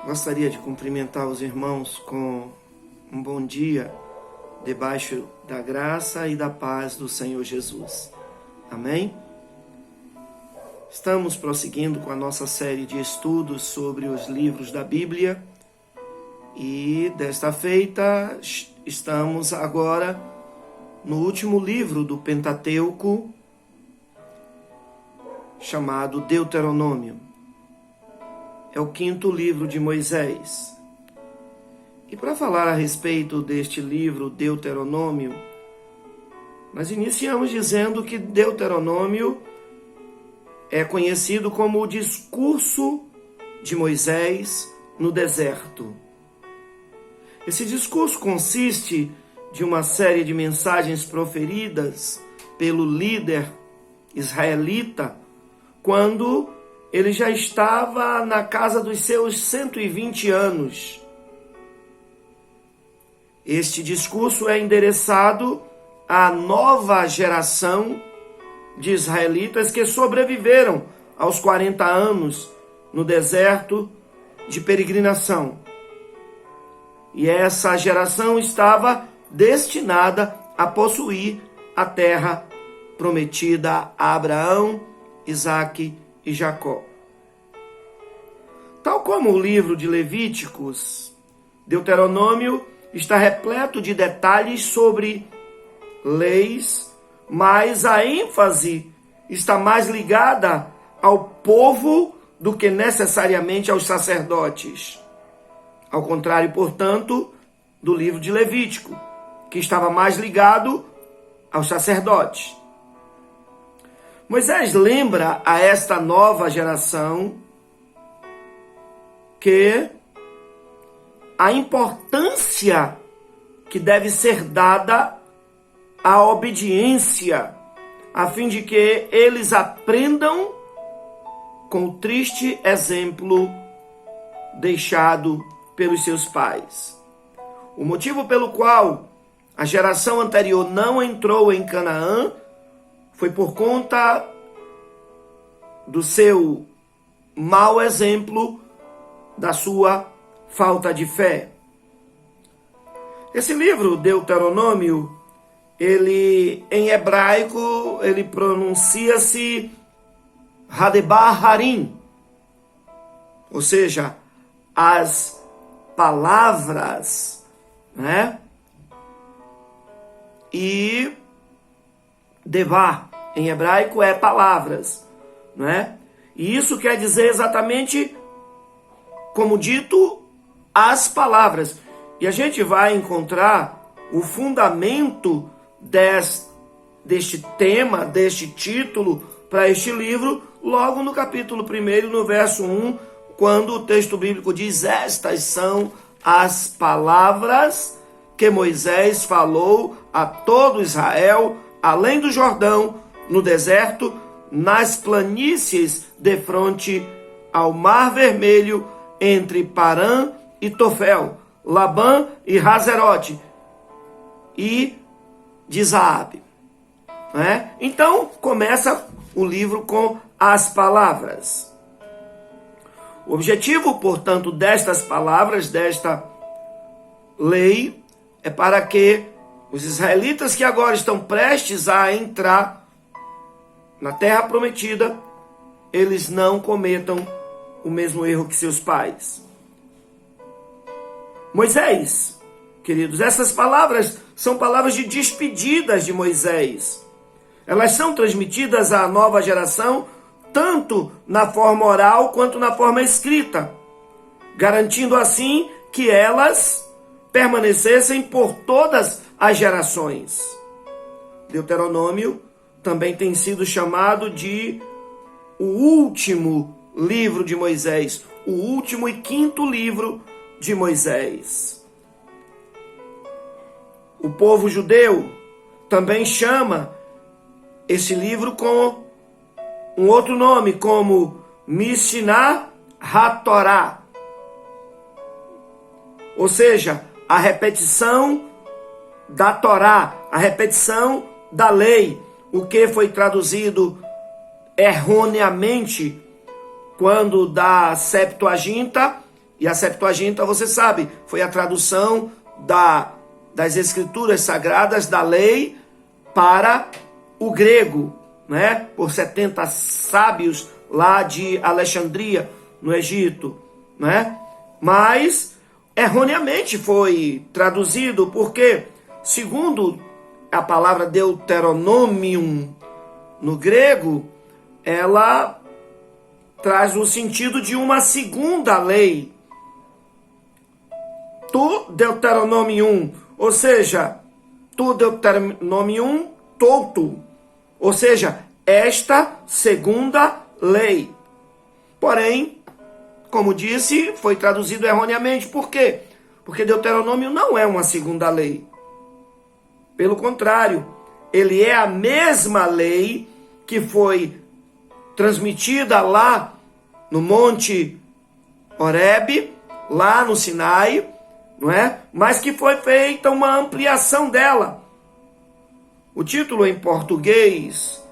Gostaria de cumprimentar os irmãos com um bom dia, debaixo da graça e da paz do Senhor Jesus. Amém? Estamos prosseguindo com a nossa série de estudos sobre os livros da Bíblia e desta feita estamos agora no último livro do Pentateuco, chamado Deuteronômio. É o quinto livro de Moisés. E para falar a respeito deste livro, Deuteronômio, nós iniciamos dizendo que Deuteronômio é conhecido como o discurso de Moisés no deserto. Esse discurso consiste de uma série de mensagens proferidas pelo líder israelita quando ele já estava na casa dos seus 120 anos. Este discurso é endereçado à nova geração de israelitas que sobreviveram aos 40 anos no deserto de peregrinação. E essa geração estava destinada a possuir a terra prometida a Abraão, Isaque e Jacó. Tal como o livro de Levíticos, Deuteronômio está repleto de detalhes sobre leis, mas a ênfase está mais ligada ao povo do que necessariamente aos sacerdotes. Ao contrário, portanto, do livro de Levítico, que estava mais ligado aos sacerdotes. Moisés lembra a esta nova geração que a importância que deve ser dada à obediência, a fim de que eles aprendam com o triste exemplo deixado pelos seus pais. O motivo pelo qual a geração anterior não entrou em Canaã foi por conta do seu mau exemplo, da sua falta de fé. Esse livro, Deuteronômio, ele em hebraico, ele pronuncia-se Hadebar Harim, ou seja, as palavras, né? E Devar, em hebraico, é palavras, né? E isso quer dizer exatamente, como dito, as palavras. E a gente vai encontrar o fundamento deste tema, deste título, para este livro, logo no capítulo 1, no verso 1, quando o texto bíblico diz: estas são as palavras que Moisés falou a todo Israel, além do Jordão, no deserto, nas planícies defronte ao Mar Vermelho, entre Parã e Tofel, Labã e Hazerote e de Zaabe. Né? Então, começa o livro com as palavras. O objetivo, portanto, destas palavras, desta lei, é para que os israelitas que agora estão prestes a entrar na terra prometida, eles não cometam o mesmo erro que seus pais. Moisés, queridos, essas palavras são palavras de despedidas de Moisés. Elas são transmitidas à nova geração, tanto na forma oral quanto na forma escrita, garantindo assim que elas permanecessem por todas as gerações. Deuteronômio também tem sido chamado de o último livro de Moisés, o último e quinto livro de Moisés. O povo judeu também chama esse livro com um outro nome, como Mishnah HaTorah, ou seja, a repetição da Torá, a repetição da lei, o que foi traduzido erroneamente quando da Septuaginta E a Septuaginta, você sabe, foi a tradução das escrituras sagradas, da lei, para o grego, né? Por 70 sábios lá de Alexandria, no Egito, né? Mas erroneamente foi traduzido, porque, segundo a palavra Deuteronomium no grego, ela traz o sentido de uma segunda lei. Tu Deuteronomium, ou seja, tu Deuteronomium toto, ou seja, esta segunda lei. Porém, como disse, foi traduzido erroneamente. Por quê? Porque Deuteronômio não é uma segunda lei. Pelo contrário, ele é a mesma lei que foi transmitida lá no Monte Horebe, lá no Sinai, não é? Mas que foi feita uma ampliação dela. O título em português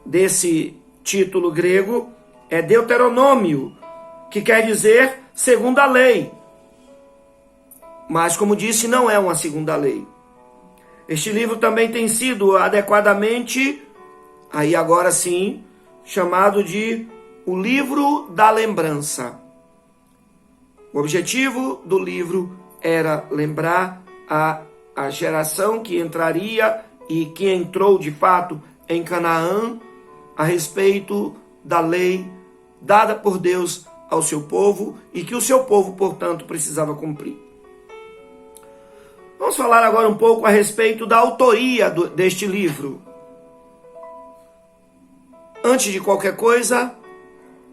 desse título grego é Deuteronômio, que quer dizer segunda lei. Mas, como disse, não é uma segunda lei. Este livro também tem sido adequadamente, aí agora sim, chamado de o livro da lembrança. O objetivo do livro era lembrar a geração que entraria e que entrou de fato em Canaã a respeito da lei dada por Deus ao seu povo e que o seu povo, portanto, precisava cumprir. Vamos falar agora um pouco a respeito da autoria deste livro. Antes de qualquer coisa,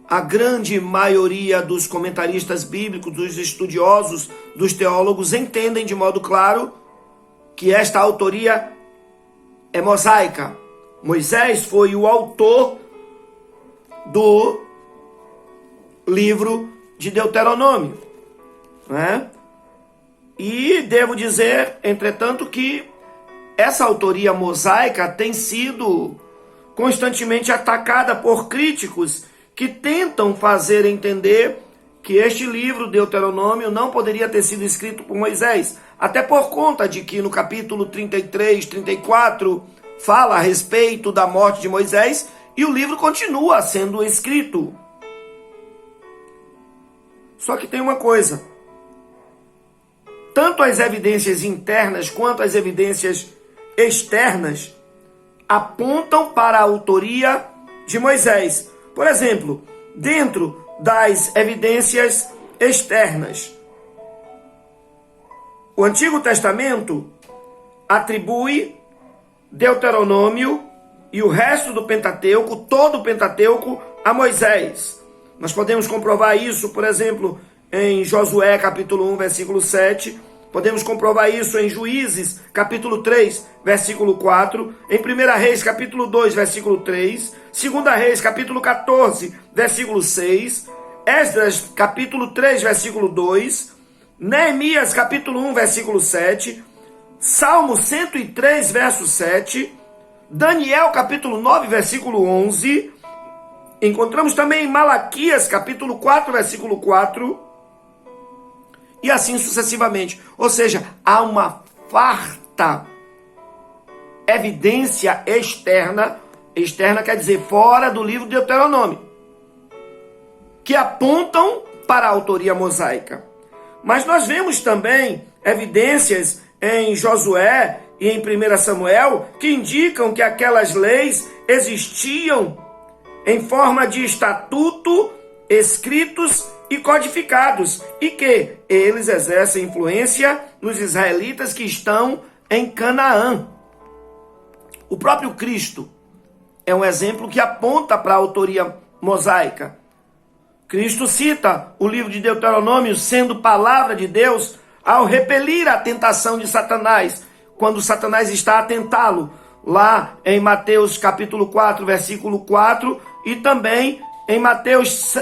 a grande maioria dos comentaristas bíblicos, dos estudiosos, dos teólogos, entendem de modo claro que esta autoria é mosaica. Moisés foi o autor do livro de Deuteronômio, né? E devo dizer, entretanto, que essa autoria mosaica tem sido constantemente atacada por críticos que tentam fazer entender que este livro, Deuteronômio, não poderia ter sido escrito por Moisés, até por conta de que no capítulo 33, 34, fala a respeito da morte de Moisés e o livro continua sendo escrito. Só que tem uma coisa: tanto as evidências internas quanto as evidências externas apontam para a autoria de Moisés. Por exemplo, dentro das evidências externas, o Antigo Testamento atribui Deuteronômio e o resto do Pentateuco, todo o Pentateuco, a Moisés. Nós podemos comprovar isso, por exemplo, em Josué capítulo 1, versículo 7. Podemos comprovar isso em Juízes capítulo 3, versículo 4. Em 1 Reis capítulo 2, versículo 3. 2 Reis capítulo 14, versículo 6. Esdras capítulo 3, versículo 2. Neemias capítulo 1, versículo 7. Salmo 103, verso 7. Daniel capítulo 9, versículo 11. Encontramos também em Malaquias capítulo 4, versículo 4. E assim sucessivamente. Ou seja, há uma farta evidência externa. Externa quer dizer fora do livro de Deuteronômio, que apontam para a autoria mosaica. Mas nós vemos também evidências em Josué e em 1 Samuel que indicam que aquelas leis existiam em forma de estatuto, escritos e codificados, e que eles exercem influência nos israelitas que estão em Canaã. O próprio Cristo é um exemplo que aponta para a autoria mosaica. Cristo cita o livro de Deuteronômio sendo palavra de Deus ao repelir a tentação de Satanás, quando Satanás está a tentá-lo, lá em Mateus capítulo 4, versículo 4, e também em Mateus,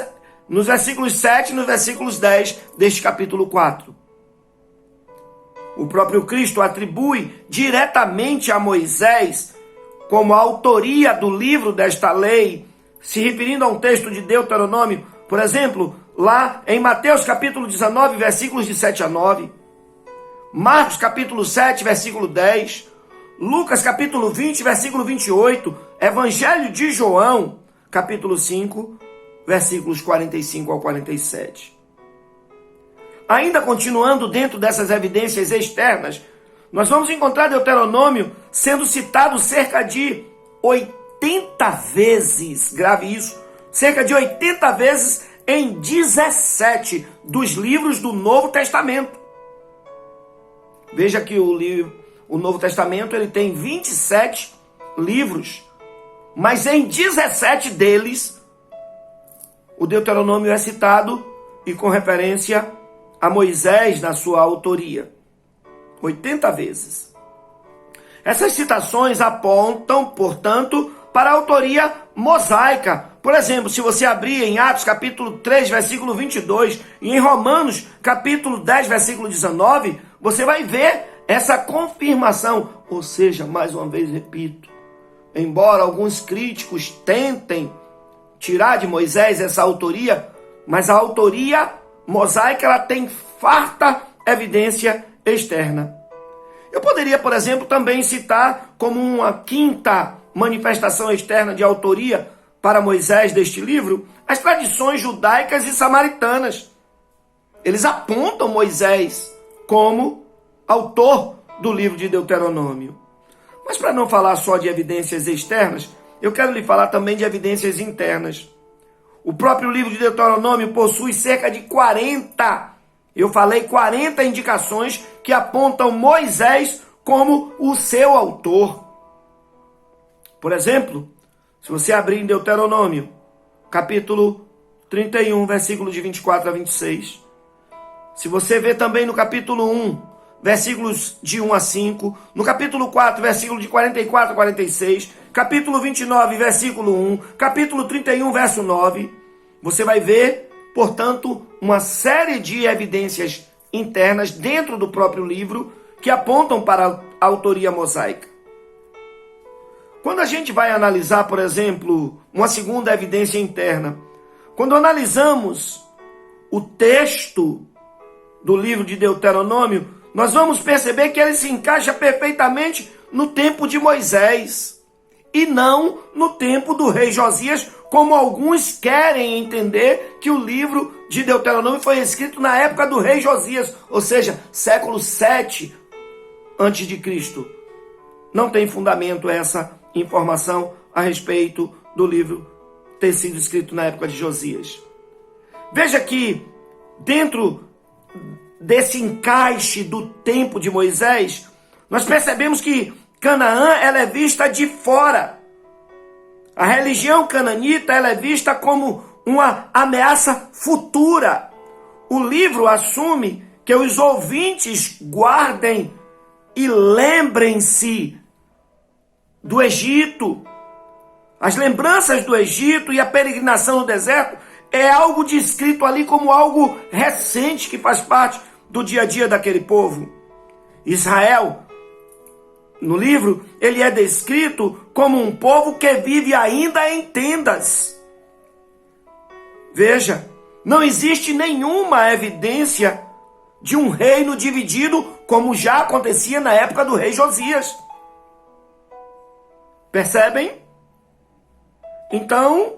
nos versículos 7 e nos versículos 10 deste capítulo 4. O próprio Cristo atribui diretamente a Moisés como a autoria do livro desta lei, se referindo a um texto de Deuteronômio, Por exemplo, lá em Mateus capítulo 19, versículos de 7 a 9, Marcos capítulo 7, versículo 10, Lucas capítulo 20, versículo 28, Evangelho de João, capítulo 5, versículos 45 ao 47. Ainda continuando dentro dessas evidências externas, nós vamos encontrar Deuteronômio sendo citado cerca de 80 vezes, grave isso, cerca de 80 vezes em 17 dos livros do Novo Testamento. Veja que o Novo Testamento ele tem 27 livros, mas em 17 deles o Deuteronômio é citado e com referência a Moisés na sua autoria. 80 vezes. Essas citações apontam, portanto, para a autoria mosaica. Por exemplo, se você abrir em Atos capítulo 3, versículo 22, e em Romanos capítulo 10, versículo 19, você vai ver essa confirmação. Ou seja, mais uma vez repito, embora alguns críticos tentem tirar de Moisés essa autoria, mas a autoria mosaica ela tem farta evidência externa. Eu poderia, por exemplo, também citar como uma quinta manifestação externa de autoria para Moisés deste livro, as tradições judaicas e samaritanas. Eles apontam Moisés como autor do livro de Deuteronômio. Mas para não falar só de evidências externas, eu quero lhe falar também de evidências internas. O próprio livro de Deuteronômio possui cerca de 40 indicações que apontam Moisés como o seu autor. Por exemplo, se você abrir em Deuteronômio, capítulo 31, versículo de 24 a 26, se você ver também no capítulo 1, versículos de 1 a 5, no capítulo 4, versículo de 44 a 46, capítulo 29, versículo 1, capítulo 31, verso 9, você vai ver, portanto, uma série de evidências internas dentro do próprio livro que apontam para a autoria mosaica. Quando a gente vai analisar, por exemplo, uma segunda evidência interna, quando analisamos o texto do livro de Deuteronômio, nós vamos perceber que ele se encaixa perfeitamente no tempo de Moisés e não no tempo do rei Josias, como alguns querem entender que o livro de Deuteronômio foi escrito na época do rei Josias, ou seja, século 7 antes de Cristo. Não tem fundamento essa informação a respeito do livro ter sido escrito na época de Josias. Veja que dentro desse encaixe do tempo de Moisés, nós percebemos que Canaã ela é vista de fora. A religião cananita ela é vista como uma ameaça futura. O livro assume que os ouvintes guardem e lembrem-se do Egito. As lembranças do Egito e a peregrinação no deserto é algo descrito ali como algo recente que faz parte do dia a dia daquele povo. Israel, no livro, ele é descrito como um povo que vive ainda em tendas. Veja, não existe nenhuma evidência de um reino dividido como já acontecia na época do rei Josias. Percebem? Então,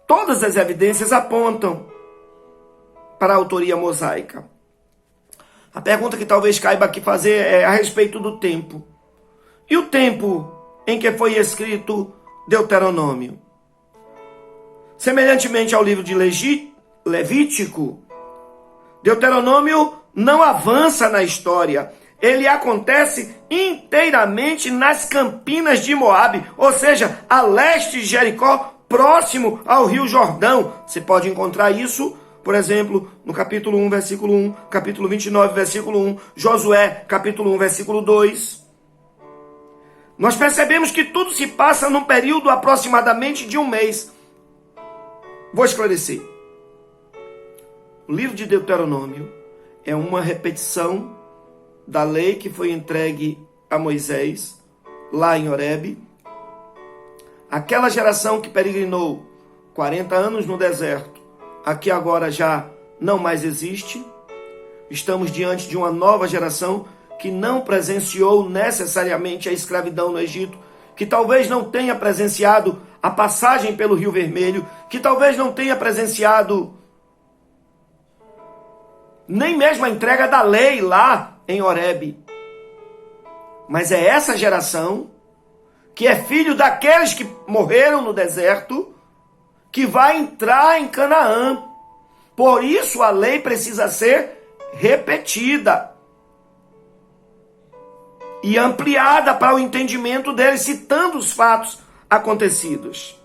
todas as evidências apontam para a autoria mosaica. A pergunta que talvez caiba aqui fazer é a respeito do tempo. E o tempo em que foi escrito Deuteronômio? Semelhantemente ao livro de Levítico, Deuteronômio não avança na história. Ele acontece inteiramente nas campinas de Moabe, ou seja, a leste de Jericó, próximo ao Rio Jordão. Você pode encontrar isso, por exemplo, no capítulo 1, versículo 1, capítulo 29, versículo 1, Josué, capítulo 1, versículo 2. Nós percebemos que tudo se passa num período aproximadamente de um mês. Vou esclarecer. O livro de Deuteronômio é uma repetição da lei que foi entregue a Moisés, lá em Horebe. Aquela geração que peregrinou 40 anos no deserto, aqui agora já não mais existe. Estamos diante de uma nova geração que não presenciou necessariamente a escravidão no Egito, que talvez não tenha presenciado a passagem pelo Rio Vermelho, que talvez não tenha presenciado nem mesmo a entrega da lei lá em Horebe. Mas é essa geração, que é filho daqueles que morreram no deserto, que vai entrar em Canaã. Por isso a lei precisa ser repetida e ampliada para o entendimento deles, citando os fatos acontecidos.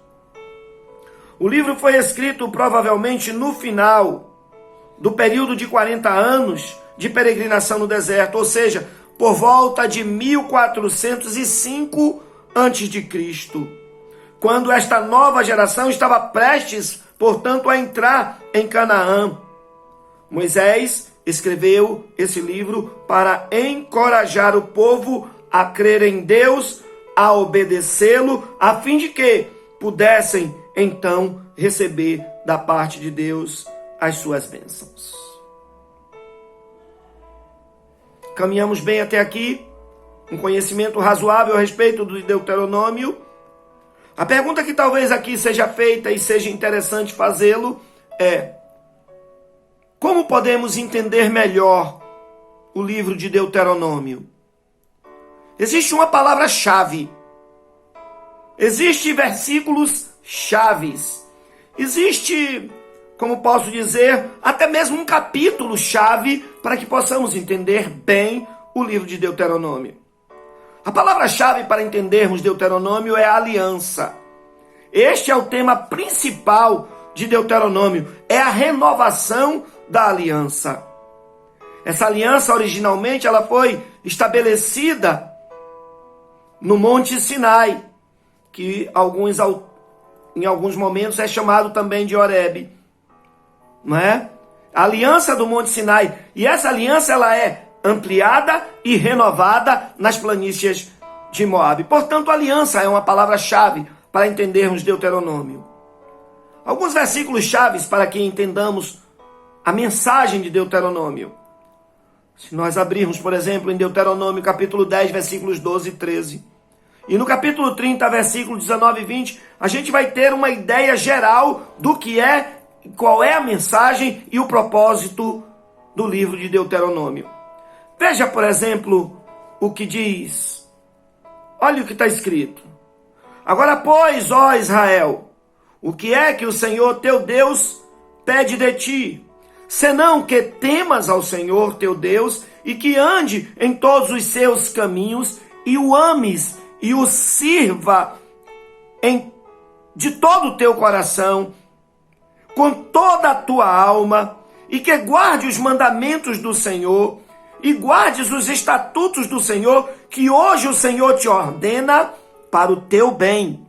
O livro foi escrito provavelmente no final do período de 40 anos de peregrinação no deserto, ou seja, por volta de 1405 a.C., quando esta nova geração estava prestes, portanto, a entrar em Canaã. Moisés escreveu esse livro para encorajar o povo a crer em Deus, a obedecê-lo, a fim de que pudessem, então, receber da parte de Deus as suas bênçãos. Caminhamos bem até aqui, um conhecimento razoável a respeito do Deuteronômio. A pergunta que talvez aqui seja feita e seja interessante fazê-lo é: como podemos entender melhor o livro de Deuteronômio? Existe uma palavra-chave. Existem versículos chaves. Existe, como posso dizer, até mesmo um capítulo-chave para que possamos entender bem o livro de Deuteronômio. A palavra-chave para entendermos Deuteronômio é aliança. Este é o tema principal de Deuteronômio, é a renovação da aliança. Essa aliança, originalmente, ela foi estabelecida no Monte Sinai, que em alguns momentos é chamado também de Horebe, não é? A aliança do Monte Sinai. E essa aliança, ela é ampliada e renovada nas planícies de Moabe. Portanto, aliança é uma palavra-chave para entendermos Deuteronômio. Alguns versículos chaves para que entendamos a mensagem de Deuteronômio. Se nós abrirmos, por exemplo, em Deuteronômio capítulo 10, versículos 12 e 13, e no capítulo 30, versículos 19 e 20, a gente vai ter uma ideia geral do que é, qual é a mensagem e o propósito do livro de Deuteronômio. Veja, por exemplo, o que diz. Olha o que está escrito. Agora, pois, ó Israel, o que é que o Senhor teu Deus pede de ti? Senão que temas ao Senhor teu Deus e que ande em todos os seus caminhos e o ames e o sirva de todo o teu coração, com toda a tua alma, e que guarde os mandamentos do Senhor e guardes os estatutos do Senhor, que hoje o Senhor te ordena para o teu bem.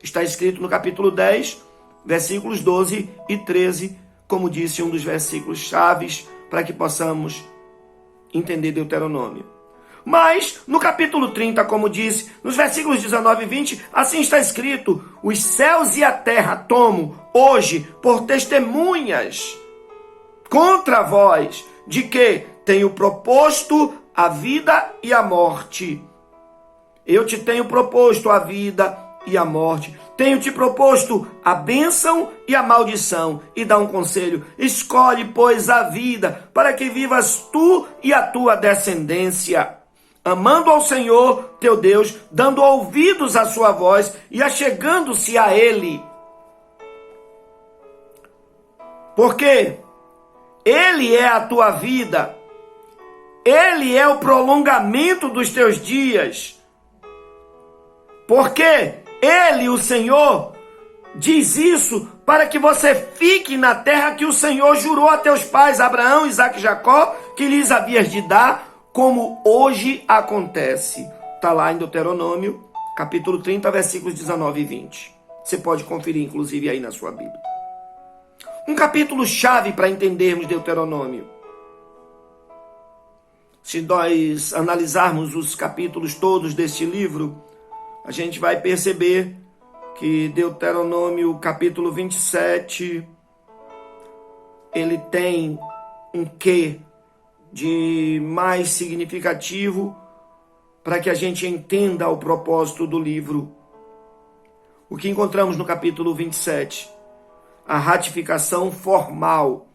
Está escrito no capítulo 10, versículos 12 e 13, como disse um dos versículos chaves para que possamos entender Deuteronômio. Mas, no capítulo 30, como disse, nos versículos 19 e 20, assim está escrito: os céus e a terra tomo hoje por testemunhas contra vós, de que tenho proposto a vida e a morte. Eu te tenho proposto a vida e a morte. Tenho te proposto a bênção e a maldição. E dá um conselho: escolhe, pois, a vida, para que vivas tu e a tua descendência, amando ao Senhor teu Deus, dando ouvidos à sua voz e achegando-se a Ele. Porque Ele é a tua vida, Ele é o prolongamento dos teus dias. Porque Ele, o Senhor, diz isso para que você fique na terra que o Senhor jurou a teus pais, Abraão, Isaque e Jacó, que lhes havias de dar, como hoje acontece. Está lá em Deuteronômio, capítulo 30, versículos 19 e 20. Você pode conferir, inclusive, aí na sua Bíblia. Um capítulo chave para entendermos Deuteronômio. Se nós analisarmos os capítulos todos deste livro, a gente vai perceber que Deuteronômio capítulo 27, ele tem um quê de mais significativo para que a gente entenda o propósito do livro. O que encontramos no capítulo 27? A ratificação formal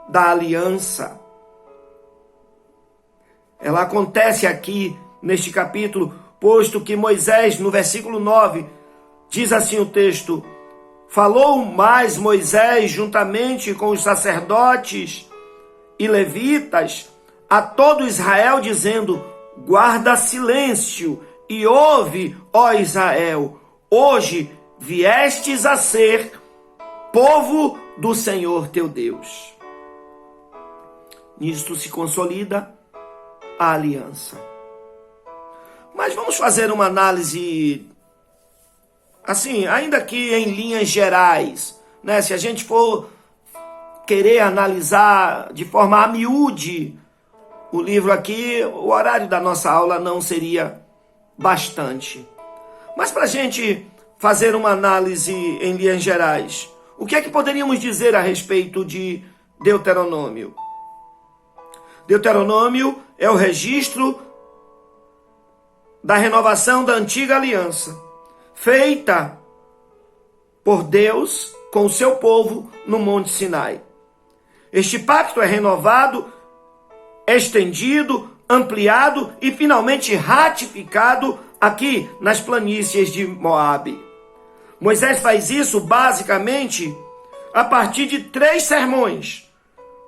da aliança. Ela acontece aqui neste capítulo, posto que Moisés, no versículo 9, diz assim o texto: falou mais Moisés juntamente com os sacerdotes e levitas a todo Israel, dizendo: guarda silêncio e ouve, ó Israel, hoje viestes a ser povo do Senhor teu Deus. Nisto se consolida a aliança. Mas vamos fazer uma análise, assim, ainda que em linhas gerais, né? Se a gente for querer analisar de forma a miúde o livro aqui, o horário da nossa aula não seria bastante. Mas para a gente fazer uma análise em linhas gerais, o que é que poderíamos dizer a respeito de Deuteronômio? Deuteronômio é o registro da renovação da antiga aliança, feita por Deus com o seu povo no Monte Sinai. Este pacto é renovado, estendido, ampliado e finalmente ratificado aqui nas planícies de Moabe. Moisés faz isso basicamente a partir de 3 sermões,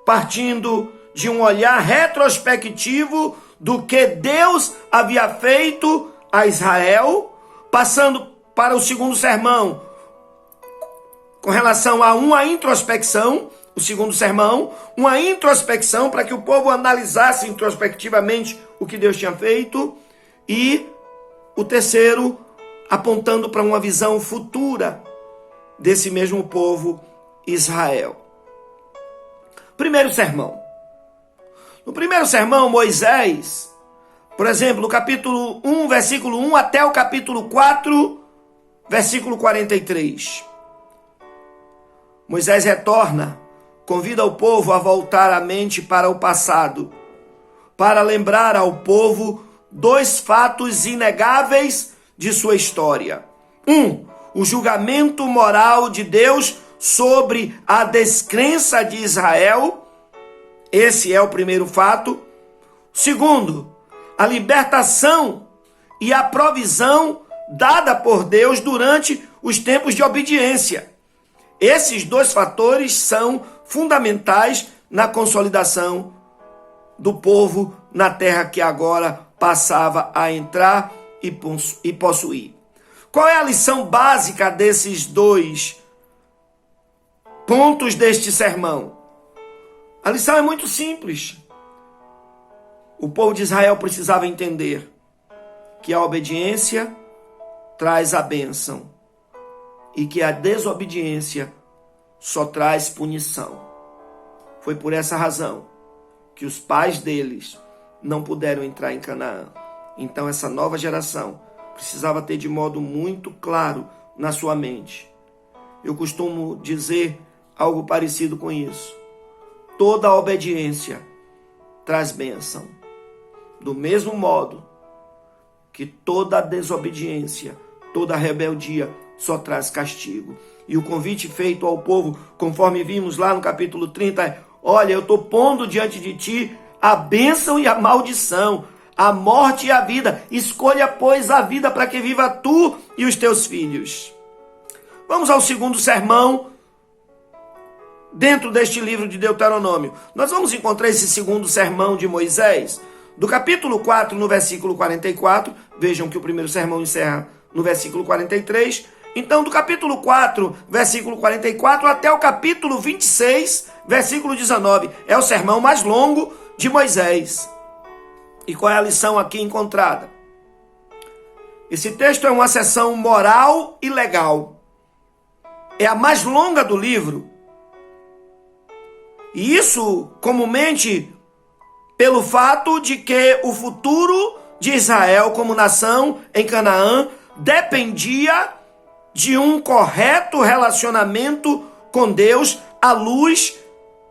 partindo de um olhar retrospectivo do que Deus havia feito a Israel, passando para o segundo sermão com relação a uma introspecção, o segundo sermão, uma introspecção para que o povo analisasse introspectivamente o que Deus tinha feito, e o terceiro apontando para uma visão futura desse mesmo povo Israel. Primeiro sermão. No primeiro sermão, Moisés, por exemplo, no capítulo 1, versículo 1 até o capítulo 4, versículo 43. Moisés retorna, convida o povo a voltar a mente para o passado, para lembrar ao povo 2 fatos inegáveis de sua história. 1, o julgamento moral de Deus sobre a descrença de Israel. Esse é o primeiro fato. Segundo, a libertação e a provisão dada por Deus durante os tempos de obediência. Esses 2 fatores são fundamentais na consolidação do povo na terra que agora passava a entrar e possuir. Qual é a lição básica desses 2 pontos deste sermão? A lição é muito simples. O povo de Israel precisava entender que a obediência traz a bênção e que a desobediência só traz punição. Foi por essa razão que os pais deles não puderam entrar em Canaã. Então essa nova geração precisava ter de modo muito claro na sua mente. Eu costumo dizer algo parecido com isso. Toda obediência traz bênção. Do mesmo modo que toda desobediência, toda rebeldia só traz castigo. E o convite feito ao povo, conforme vimos lá no capítulo 30, é: olha, eu estou pondo diante de ti a bênção e a maldição, a morte e a vida. Escolha, pois, a vida para que viva tu e os teus filhos. Vamos ao segundo sermão dentro deste livro de Deuteronômio. Nós vamos encontrar esse segundo sermão de Moisés, do capítulo 4, no versículo 44. Vejam que o primeiro sermão encerra no versículo 43. Então, do capítulo 4, versículo 44, até o capítulo 26, versículo 19. É o sermão mais longo de Moisés. E qual é a lição aqui encontrada? Esse texto é uma seção moral e legal. É a mais longa do livro. E isso, comumente, pelo fato de que o futuro de Israel como nação em Canaã dependia de um correto relacionamento com Deus à luz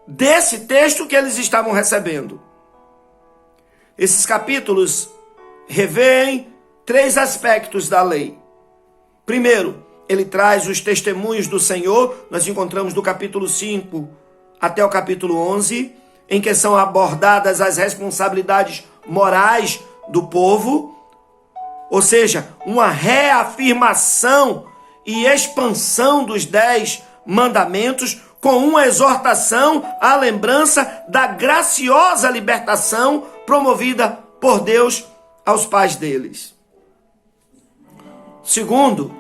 desse texto que eles estavam recebendo. Esses capítulos revêem 3 aspectos da lei. Primeiro, ele traz os testemunhos do Senhor. Nós encontramos do capítulo 5 até o capítulo 11, em que são abordadas as responsabilidades morais do povo, ou seja, uma reafirmação e expansão dos 10 mandamentos, com uma exortação à lembrança da graciosa libertação promovida por Deus aos pais deles. Segundo,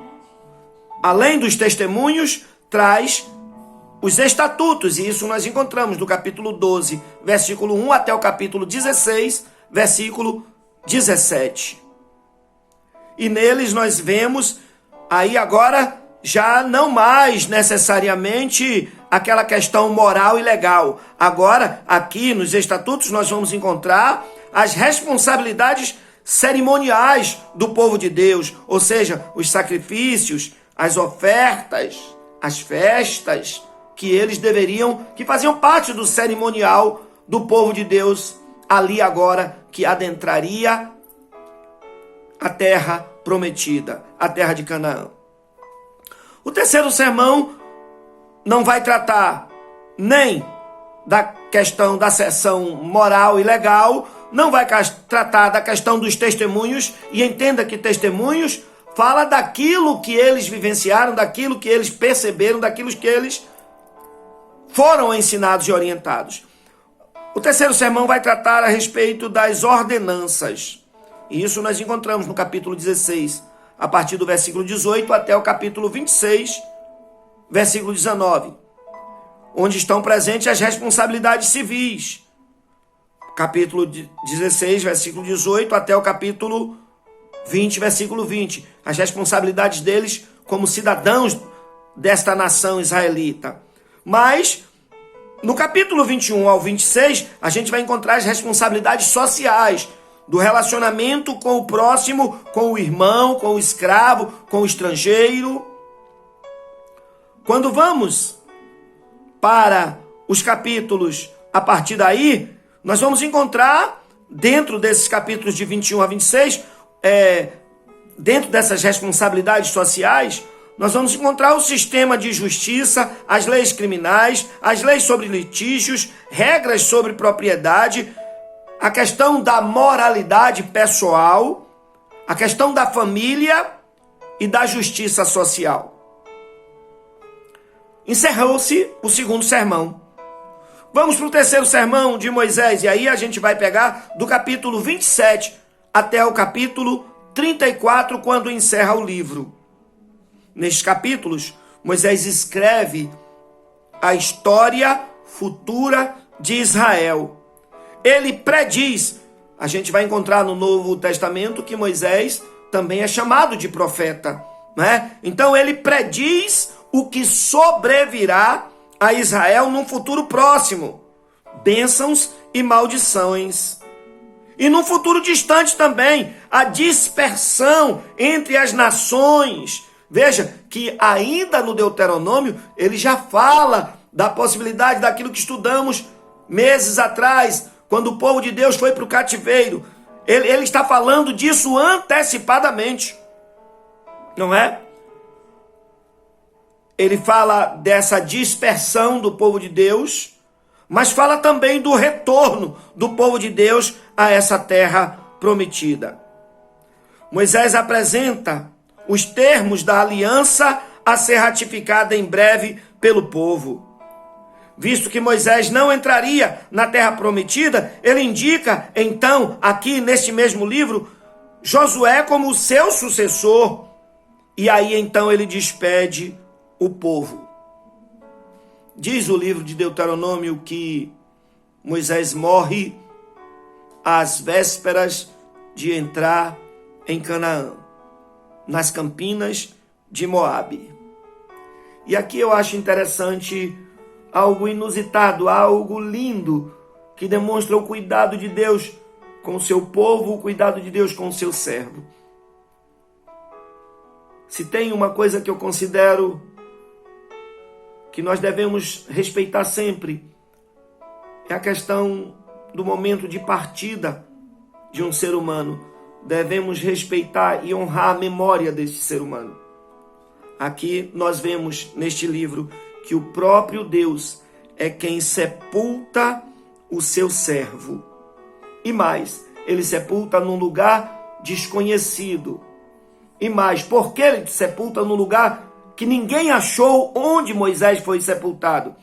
além dos testemunhos, traz os estatutos, e isso nós encontramos do capítulo 12, versículo 1 até o capítulo 16, versículo 17. E neles nós vemos aí agora já não mais necessariamente aquela questão moral e legal. Agora, aqui nos estatutos, nós vamos encontrar as responsabilidades cerimoniais do povo de Deus, ou seja, os sacrifícios, as ofertas, as festas que eles deveriam, que faziam parte do cerimonial do povo de Deus, ali agora que adentraria a terra prometida, a terra de Canaã. O terceiro sermão não vai tratar nem da questão da seção moral e legal, não vai tratar da questão dos testemunhos, e entenda que testemunhos fala daquilo que eles vivenciaram, daquilo que eles perceberam, daquilo que eles foram ensinados e orientados. O terceiro sermão vai tratar a respeito das ordenanças. E isso nós encontramos no capítulo 16, a partir do versículo 18 até o capítulo 26, versículo 19, onde estão presentes as responsabilidades civis. Capítulo 16, versículo 18 até o capítulo 20, versículo 20. As responsabilidades deles como cidadãos desta nação israelita. Mas, no capítulo 21 ao 26, a gente vai encontrar as responsabilidades sociais, do relacionamento com o próximo, com o irmão, com o escravo, com o estrangeiro. Quando vamos para os capítulos a partir daí, nós vamos encontrar, dentro desses capítulos de 21 a 26, dentro dessas responsabilidades sociais, nós vamos encontrar o sistema de justiça, as leis criminais, as leis sobre litígios, regras sobre propriedade, a questão da moralidade pessoal, a questão da família e da justiça social. Encerrou-se o segundo sermão. Vamos para o terceiro sermão de Moisés, e aí a gente vai pegar do capítulo 27 até o capítulo 34, quando encerra o livro. Nestes capítulos, Moisés escreve a história futura de Israel. Ele prediz, a gente vai encontrar no Novo Testamento que Moisés também é chamado de profeta, né? Então ele prediz o que sobrevirá a Israel num futuro próximo, bênçãos e maldições. E num futuro distante também, a dispersão entre as nações. Veja que ainda no Deuteronômio ele já fala da possibilidade daquilo que estudamos meses atrás, quando o povo de Deus foi para o cativeiro. Ele está falando disso antecipadamente, não é? Ele fala dessa dispersão do povo de Deus, mas fala também do retorno do povo de Deus a essa terra prometida. Moisés apresenta os termos da aliança a ser ratificada em breve pelo povo. Visto que Moisés não entraria na terra prometida, ele indica, então, aqui neste mesmo livro, Josué como seu sucessor. E aí, então, ele despede o povo. Diz o livro de Deuteronômio que Moisés morre às vésperas de entrar em Canaã, nas campinas de Moabe. E aqui eu acho interessante algo inusitado, algo lindo, que demonstra o cuidado de Deus com o seu povo, o cuidado de Deus com o seu servo. Se tem uma coisa que eu considero que nós devemos respeitar sempre, é a questão do momento de partida de um ser humano. Devemos respeitar e honrar a memória deste ser humano. Aqui nós vemos neste livro que o próprio Deus é quem sepulta o seu servo. E mais, ele sepulta num lugar desconhecido. E mais, por que ele sepulta num lugar que ninguém achou onde Moisés foi sepultado?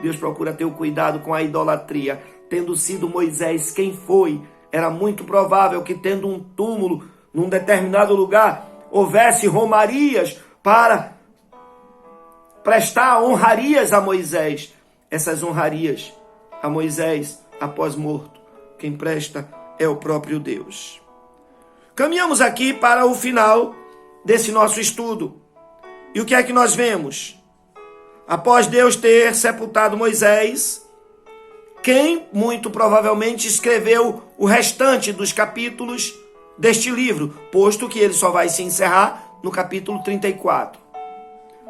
Deus procura ter o cuidado com a idolatria. Tendo sido Moisés quem foi, era muito provável que, tendo um túmulo num determinado lugar, houvesse romarias para prestar honrarias a Moisés. Essas honrarias a Moisés, após morto, quem presta é o próprio Deus. Caminhamos aqui para o final desse nosso estudo. E o que é que nós vemos? Após Deus ter sepultado Moisés, quem muito provavelmente escreveu o restante dos capítulos deste livro, posto que ele só vai se encerrar no capítulo 34.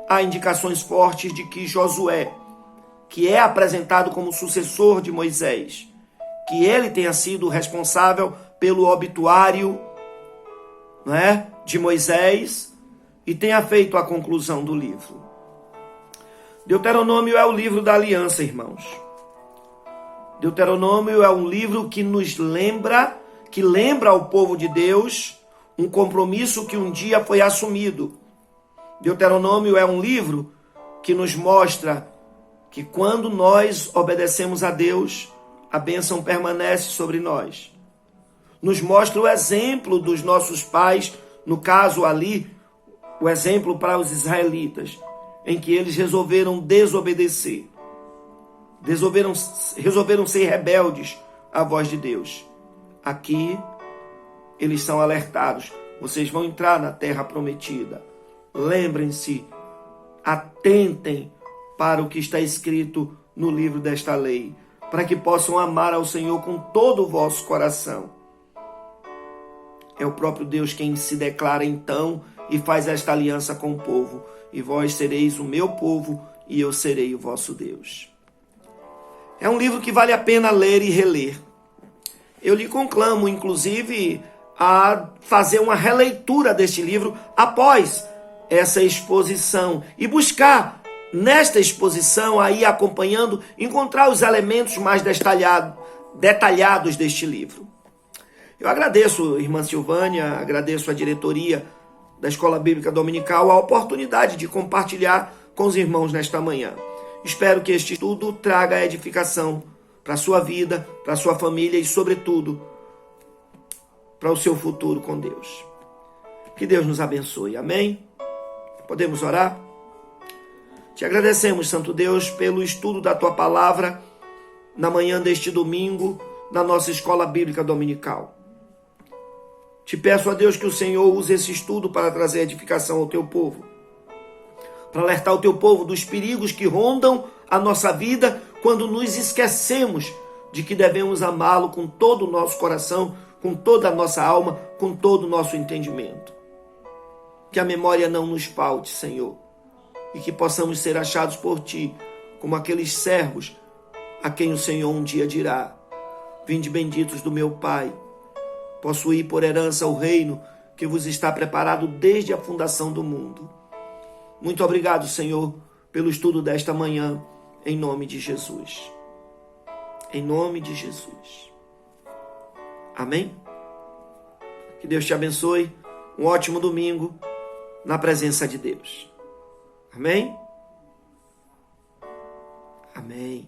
Há indicações fortes de que Josué, que é apresentado como sucessor de Moisés, que ele tenha sido responsável pelo obituário, não é, de Moisés e tenha feito a conclusão do livro. Deuteronômio é o livro da aliança, irmãos. Deuteronômio é um livro que nos lembra, que lembra ao povo de Deus um compromisso que um dia foi assumido. Deuteronômio é um livro que nos mostra que quando nós obedecemos a Deus, a bênção permanece sobre nós. Nos mostra o exemplo dos nossos pais, no caso ali, o exemplo para os israelitas, em que eles resolveram desobedecer. Resolveram ser rebeldes à voz de Deus. Aqui, eles são alertados. Vocês vão entrar na terra prometida. Lembrem-se, atentem para o que está escrito no livro desta lei, para que possam amar ao Senhor com todo o vosso coração. É o próprio Deus quem se declara então e faz esta aliança com o povo. E vós sereis o meu povo e eu serei o vosso Deus. É um livro que vale a pena ler e reler. Eu lhe conclamo, inclusive, a fazer uma releitura deste livro após essa exposição e buscar nesta exposição, aí acompanhando, encontrar os elementos mais detalhados deste livro. Eu agradeço, irmã Silvânia, agradeço a diretoria da Escola Bíblica Dominical a oportunidade de compartilhar com os irmãos nesta manhã. Espero que este estudo traga edificação para a sua vida, para a sua família e, sobretudo, para o seu futuro com Deus. Que Deus nos abençoe. Amém? Podemos orar? Te agradecemos, Santo Deus, pelo estudo da Tua Palavra na manhã deste domingo, na nossa Escola Bíblica Dominical. Te peço a Deus que o Senhor use esse estudo para trazer edificação ao Teu povo, para alertar o Teu povo dos perigos que rondam a nossa vida quando nos esquecemos de que devemos amá-lo com todo o nosso coração, com toda a nossa alma, com todo o nosso entendimento. Que a memória não nos falte, Senhor, e que possamos ser achados por Ti, como aqueles servos a quem o Senhor um dia dirá: vinde benditos do meu Pai, possuí por herança o reino que vos está preparado desde a fundação do mundo. Muito obrigado, Senhor, pelo estudo desta manhã, em nome de Jesus. Em nome de Jesus. Amém? Que Deus te abençoe. Um ótimo domingo na presença de Deus. Amém? Amém.